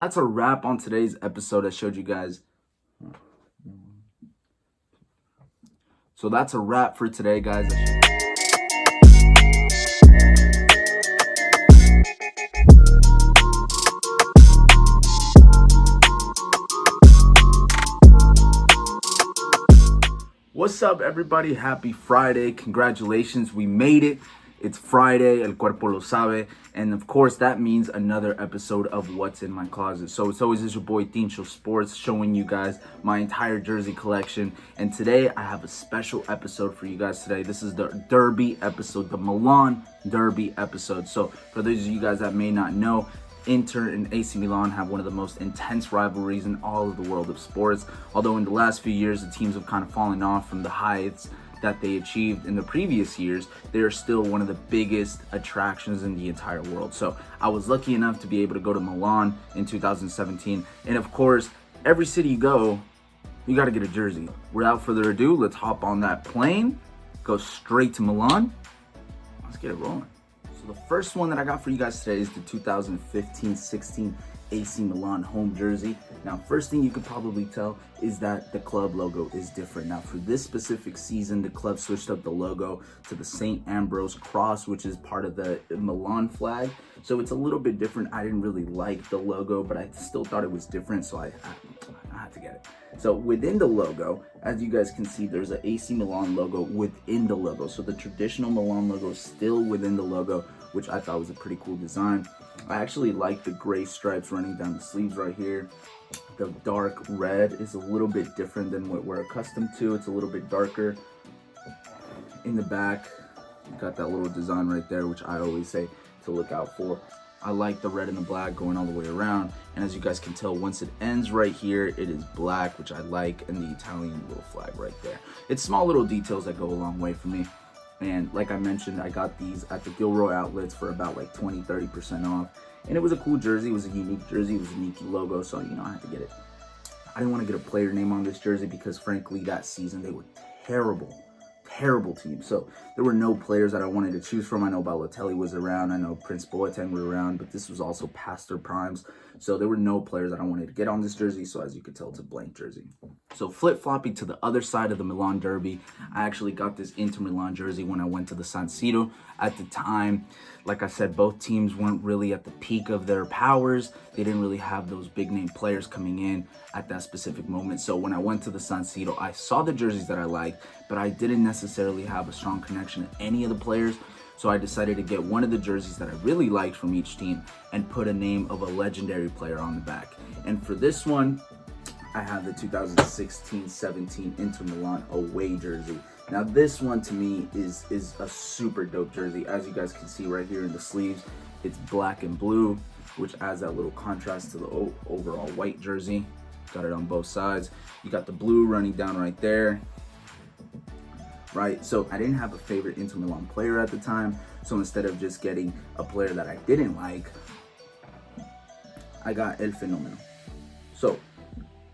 That's a wrap on today's episode. I showed you guys. So that's a wrap for today, guys. What's up, everybody? Happy Friday. Congratulations. We made it. It's Friday. El cuerpo lo sabe. And of course, that means another episode of What's in My Closet. So it's always your boy TinchoSports showing you guys my entire jersey collection. And today I have a special episode for you guys today. This is the Derby episode, the Milan Derby episode. So for those of you guys that may not know, Inter and AC Milan have one of the most intense rivalries in all of the world of sports. Although in the last few years, the teams have kind of fallen off from the heights that they achieved in the previous years, they are still one of the biggest attractions in the entire world. So I was lucky enough to be able to go to Milan in 2017. And of course, every city you go, you got to get a jersey. Without further ado, let's hop on that plane, go straight to Milan. Let's get it rolling. So the first one that I got for you guys today is the 2015-16 AC Milan home jersey. Now, first thing you could probably tell is that the club logo is different. Now, for this specific season, the club switched up the logo to the St. Ambrose cross, which is part of the Milan flag. So it's a little bit different. I didn't really like the logo, but I still thought it was different, so I had to get it. So within the logo, as you guys can see, there's an AC Milan logo within the logo. So the traditional Milan logo is still within the logo, which I thought was a pretty cool design. I actually like the gray stripes running down the sleeves right here. The dark red is a little bit different than what we're accustomed to. It's a little bit darker. In the back, you got that little design right there, which I always say to look out for. I like the red and the black going all the way around. And as you guys can tell, once it ends right here, it is black, which I like, and the Italian little flag right there. It's small little details that go a long way for me. And like I mentioned, I got these at the Gilroy outlets for about like 20-30% off. And it was a cool jersey. It was a unique jersey. It was a unique logo. So, I had to get it. I didn't want to get a player name on this jersey because, frankly, that season they were terrible team. So there were no players that I wanted to choose from. I know Balotelli was around. I know Prince Boateng was around, but this was also past their primes. So there were no players that I wanted to get on this jersey. So as you can tell, it's a blank jersey. So flip-flopping to the other side of the Milan Derby, I actually got this Inter Milan jersey when I went to the San Siro. At the time, like I said, both teams weren't really at the peak of their powers. They didn't really have those big name players coming in at that specific moment. So when I went to the San Siro, I saw the jerseys that I liked, but I didn't necessarily have a strong connection to any of the players. So I decided to get one of the jerseys that I really liked from each team and put a name of a legendary player on the back. And for this one, I have the 2016-17 Inter Milan away jersey. Now this one to me is a super dope jersey. As you guys can see right here in the sleeves, it's black and blue, which adds that little contrast to the overall white jersey. Got it on both sides. You got the blue running down right there. Right, so I didn't have a favorite Inter Milan player at the time. So instead of just getting a player that I didn't like, I got El Fenomeno. So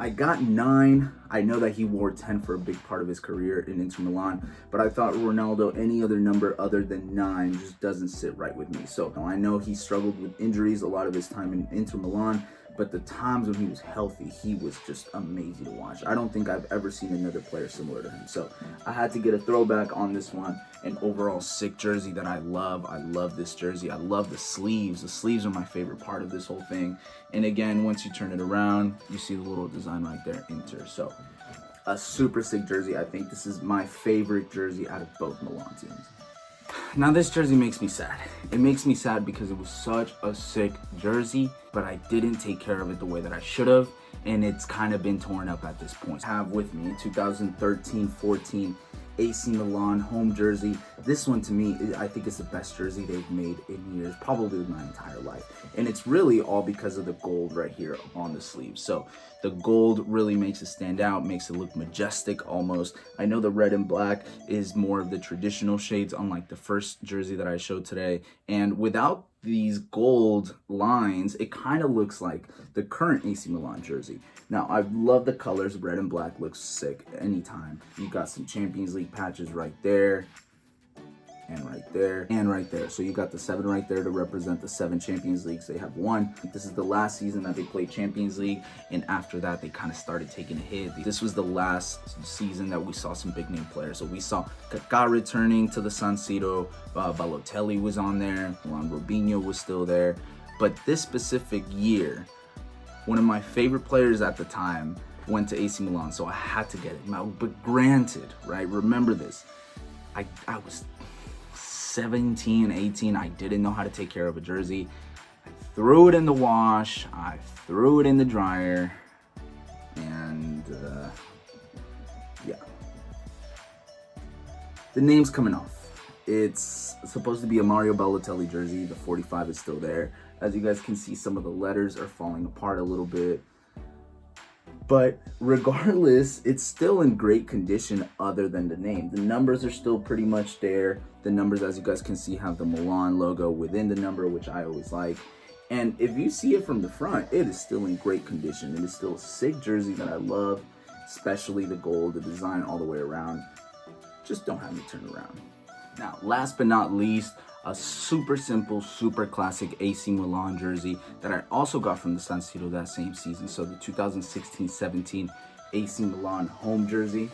I got 9. I know that he wore 10 for a big part of his career in Inter Milan, but I thought Ronaldo, any other number other than 9 just doesn't sit right with me. So I know he struggled with injuries a lot of his time in Inter Milan, but the times when he was healthy, he was just amazing to watch. I don't think I've ever seen another player similar to him. So I had to get a throwback on this one. An overall sick jersey that I love. I love this jersey. I love the sleeves. The sleeves are my favorite part of this whole thing. And again, once you turn it around, you see the little design right there, Inter. So a super sick jersey. I think this is my favorite jersey out of both Milan teams. Now this jersey makes me sad. It makes me sad because it was such a sick jersey, but I didn't take care of it the way that I should have, and it's kind of been torn up at this point. I have with me 2013-14 AC Milan home jersey. This one to me, I think is the best jersey they've made in years, probably my entire life. And it's really all because of the gold right here on the sleeve. So the gold really makes it stand out, makes it look majestic almost. I know the red and black is more of the traditional shades, unlike the first jersey that I showed today. And without these gold lines, it kind of looks like the current AC Milan jersey. Now, I love the colors. Red and black looks sick anytime. You got some Champions League patches right there. and right there, and right there. So you got the 7 right there to represent the 7 Champions Leagues they have won. This is the last season that they played Champions League, and after that, they kind of started taking a hit. This was the last season that we saw some big name players. So we saw Kaká returning to the San Siro, Balotelli was on there, Juan Robinho was still there. But this specific year, one of my favorite players at the time went to AC Milan, so I had to get it. Now, but granted, right, remember this, I was 17, 18, I didn't know how to take care of a jersey. I threw it in the wash, I threw it in the dryer, and yeah. The name's coming off. It's supposed to be a Mario Balotelli jersey. The 45 is still there. As you guys can see, some of the letters are falling apart a little bit. But regardless, it's still in great condition other than the name. The numbers are still pretty much there. The numbers, as you guys can see, have the Milan logo within the number, which I always like. And if you see it from the front, it is still in great condition. It is still a sick jersey that I love, especially the gold, the design all the way around. Just don't have me turn around. Now, last but not least, a super simple, super classic AC Milan jersey that I also got from the San Siro that same season. So the 2016-17 AC Milan home jersey.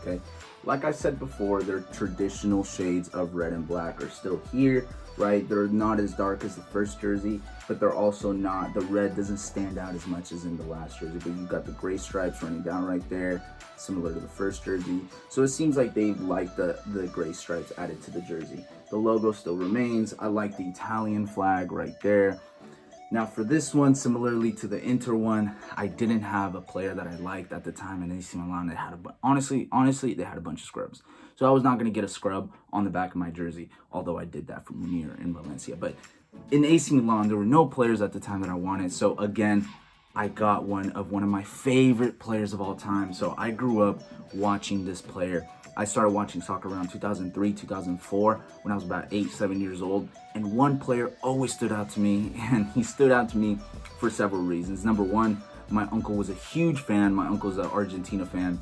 Okay, like I said before, their traditional shades of red and black are still here, right? They're not as dark as the first jersey, but they're also not, the red doesn't stand out as much as in the last jersey, but you've got the gray stripes running down right there, similar to the first jersey. So it seems like they like the gray stripes added to the jersey. The logo still remains. I like the Italian flag right there. Now for this one, similarly to the Inter one, I didn't have a player that I liked at the time in AC Milan. They had honestly, they had a bunch of scrubs. So I was not going to get a scrub on the back of my jersey, although I did that for Munir in Valencia. But in AC Milan, there were no players at the time that I wanted. So again, I got one of my favorite players of all time. So I grew up watching this player. I started watching soccer around 2003, 2004, when I was about 8, 7 years old. And one player always stood out to me, and he stood out to me for several reasons. Number one, my uncle was a huge fan. My uncle's an Argentina fan.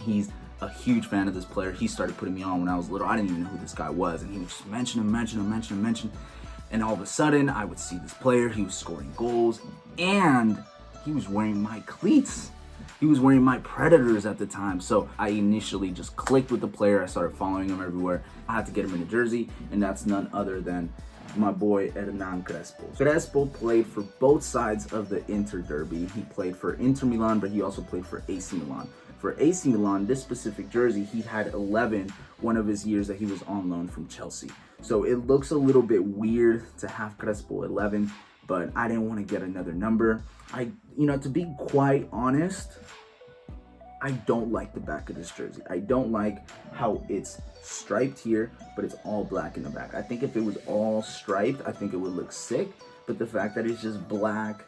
He's a huge fan of this player. He started putting me on when I was little. I didn't even know who this guy was, and he would just mention him. And all of a sudden, I would see this player. He was scoring goals, and he was wearing my cleats. He was wearing my Predators at the time. So I initially just clicked with the player. I started following him everywhere. I had to get him in a jersey, and that's none other than my boy Hernan Crespo. Crespo played for both sides of the Inter Derby. He played for Inter Milan, but he also played for AC Milan. For AC Milan, this specific jersey, he had 11 one of his years that he was on loan from Chelsea. So it looks a little bit weird to have Crespo 11, but I didn't want to get another number. To be quite honest, I don't like the back of this jersey. I don't like how it's striped here, but it's all black in the back. I think if it was all striped, I think it would look sick, but the fact that it's just black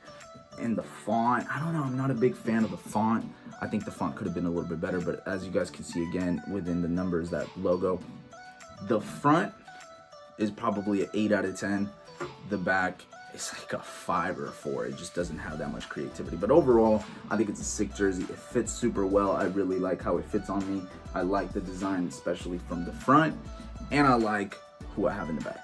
and the font, I don't know, I'm not a big fan of the font. I think the font could have been a little bit better, but as you guys can see again, within the numbers, that logo, the front is probably an 8 out of 10. The back is like a 5 or a 4. It just doesn't have that much creativity. But overall, I think it's a sick jersey. It fits super well. I really like how it fits on me. I like the design, especially from the front, and I like who I have in the back.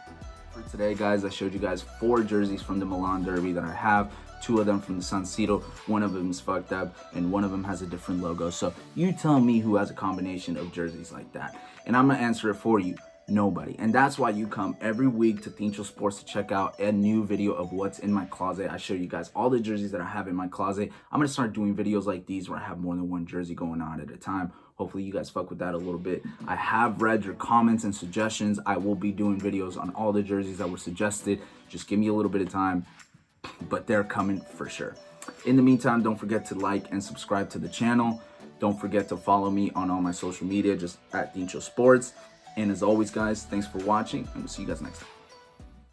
For today, guys, I showed you guys 4 jerseys from the Milan Derby that I have. 2 of them from the San Siro. One of them is fucked up, and one of them has a different logo. So you tell me who has a combination of jerseys like that, and I'm gonna answer it for you. Nobody. And that's why you come every week to TinchoSports to check out a new video of what's in my closet. I show you guys all the jerseys that I have in my closet. I'm going to start doing videos like these where I have more than one jersey going on at a time. Hopefully you guys fuck with that a little bit. I have read your comments and suggestions. I will be doing videos on all the jerseys that were suggested. Just give me a little bit of time, but they're coming for sure. In the meantime, don't forget to like and subscribe to the channel. Don't forget to follow me on all my social media, just at TinchoSports. And as always, guys, thanks for watching, and we'll see you guys next time.